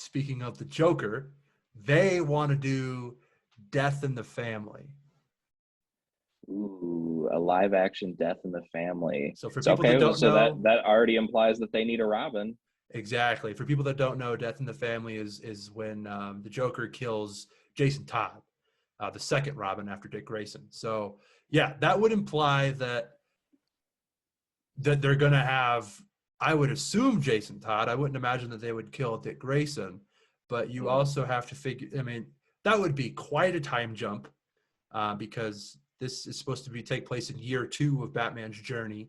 speaking of the Joker, they want to do Death in the Family. Ooh, a live action Death in the Family. So for So, people that don't know, that already implies that they need a Robin. exactly. For people that don't know, Death in the Family is when the Joker kills Jason Todd, the second Robin after Dick Grayson. So yeah, that would imply that they're going to have, I would assume, Jason Todd. I wouldn't imagine that they would kill Dick Grayson, but you also have to figure, I mean, that would be quite a time jump because this is supposed to take place in year 2 of Batman's journey.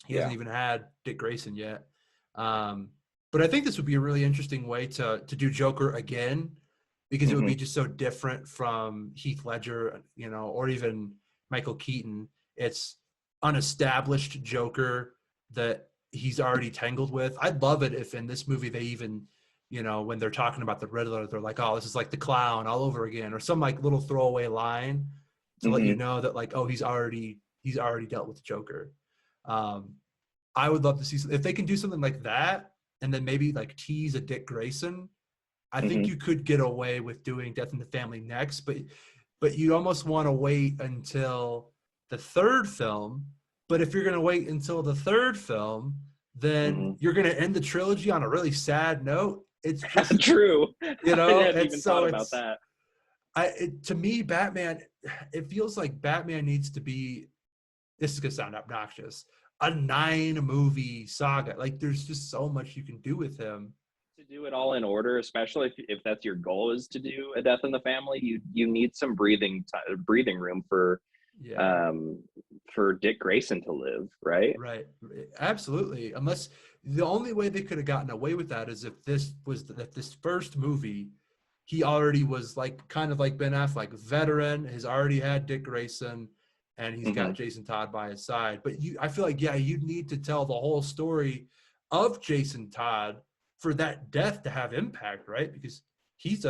He hasn't even had Dick Grayson yet. But I think this would be a really interesting way to do Joker again, because it would be just so different from Heath Ledger, or even Michael Keaton. It's unestablished Joker that he's already tangled with. I'd love it if in this movie they even, when they're talking about the Riddler, they're like, oh, this is like the clown all over again, or some like little throwaway line to let you know that like, oh, he's already dealt with Joker. I would love to see if they can do something like that, and then maybe like tease a Dick Grayson. I think you could get away with doing Death in the Family next, but you'd almost want to wait until the third film. But if you're going to wait until the third film, then you're going to end the trilogy on a really sad note. It's just true. I hadn't even thought about that. To me, Batman, it feels like Batman needs to be, this is going to sound obnoxious, a 9-movie saga. Like there's just so much you can do with him. To do it all in order, especially if that's your goal, is to do a Death in the Family, you need some breathing room for Dick Grayson to live, right? Right, absolutely. Unless the only way they could have gotten away with that is if this first movie, he already was like kind of like Ben Affleck, veteran, has already had Dick Grayson, and he's got Jason Todd by his side. But I feel like you'd need to tell the whole story of Jason Todd for that death to have impact, right? Because he's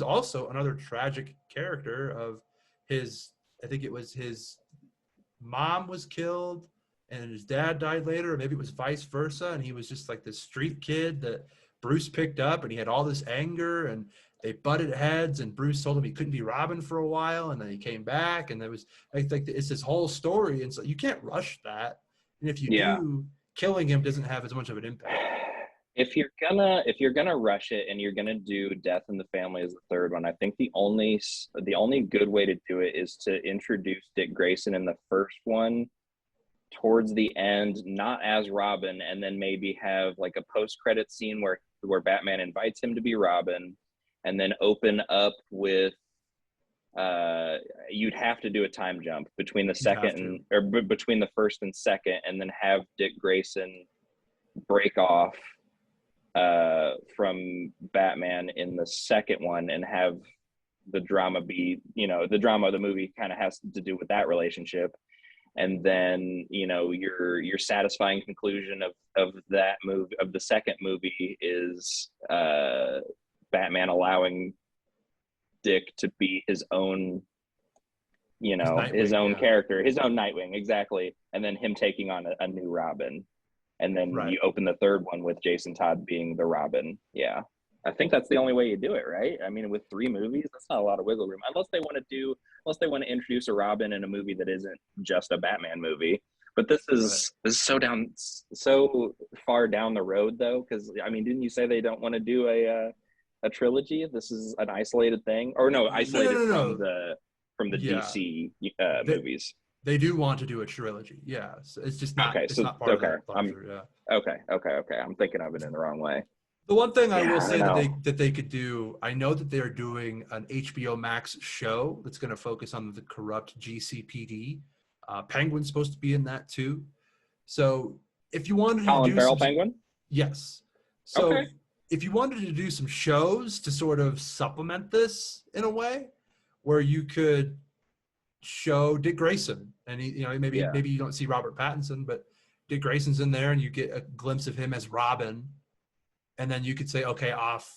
also another tragic character of his. I think it was his mom was killed and his dad died later, or maybe it was vice versa, and he was just like this street kid that Bruce picked up, and he had all this anger, and they butted heads, and Bruce told him he couldn't be Robin for a while, and then he came back, and there was like it's this whole story, and so you can't rush that, and if you do, killing him doesn't have as much of an impact. If you're gonna rush it and you're gonna do Death in the Family as the third one, I think the only good way to do it is to introduce Dick Grayson in the first one towards the end, not as Robin, and then maybe have like a post-credit scene where Batman invites him to be Robin, and then open up with you'd have to do a time jump between the between the first and second, and then have Dick Grayson break off from Batman in the second one, and have the drama be, the drama of the movie kind of has to do with that relationship, and then your satisfying conclusion of that movie, of the second movie, is Batman allowing Dick to be his own character, his own Nightwing, exactly, and then him taking on a new Robin. And then you open the third one with Jason Todd being the Robin. Yeah. I think that's the only way you do it, right? I mean, with 3 movies, that's not a lot of wiggle room. Unless they want to introduce a Robin in a movie that isn't just a Batman movie. But this is so far down the road, though, because I mean, didn't you say they don't want to do a trilogy? This is an isolated thing, or no, isolated from the DC movies. They do want to do a trilogy, yeah. So it's just not. It's not part of that closure, Okay. I'm thinking of it in the wrong way. The one thing I will say that they could do, I know that they're doing an HBO Max show that's going to focus on the corrupt GCPD. Penguin's supposed to be in that too. So if you wanted Colin Farrell Penguin, yes. So if you wanted to do some shows to sort of supplement this in a way, where you could show Dick Grayson, and maybe you don't see Robert Pattinson, but Dick Grayson's in there, and you get a glimpse of him as Robin, and then you could say, okay, off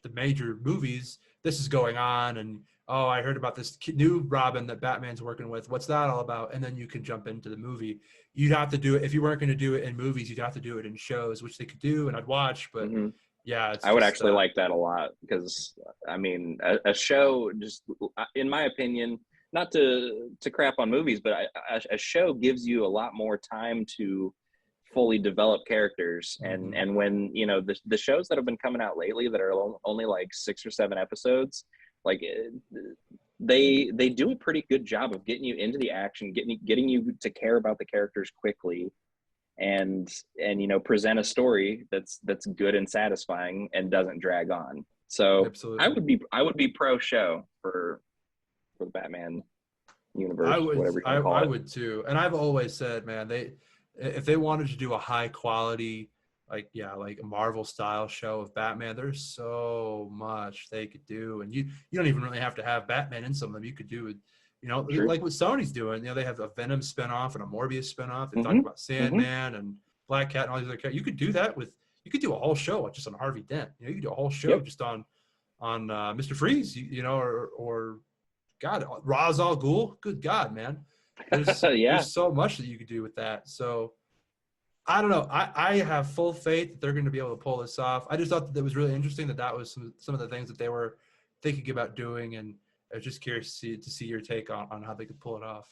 the major movies, this is going on, and oh, I heard about this new Robin that Batman's working with. What's that all about? And then you can jump into the movie. You'd have to do it if you weren't going to do it in movies. You'd have to do it in shows, which they could do, and I'd watch. But Yeah, it's I would just actually like that a lot because I mean, a show just, in my opinion, not to crap on movies, but a show gives you a lot more time to fully develop characters. mhm. And when you know the shows that have been coming out lately that are only like 6 or 7 episodes, like they do a pretty good job of getting you into the action, getting you to care about the characters quickly, and you know, present a story that's good and satisfying and doesn't drag on. So Absolutely. I would be pro show for the Batman universe, whatever you want to I call it. would too. And I've always said, man, if they wanted to do a high quality, like, yeah, like a Marvel style show of Batman, there's so much they could do. And you don't even really have to have Batman in some of them. You could do it, you know, True. like what Sony's doing. You know, they have a Venom spinoff and a Morbius spinoff. They talk Mm-hmm. about Mm-hmm. Sandman and Black Cat and all these other characters. You could do that with, you could do a whole show just on Harvey Dent. You know, you could do a whole show Yep. just on Mr. Freeze, you know, or God, Ra's al Ghul. Good God, man. Yeah. There's so much that you could do with that. So I don't know. I have full faith that they're going to be able to pull this off. I just thought that it was really interesting that was some of the things that they were thinking about doing, and I was just curious to see your take on how they could pull it off.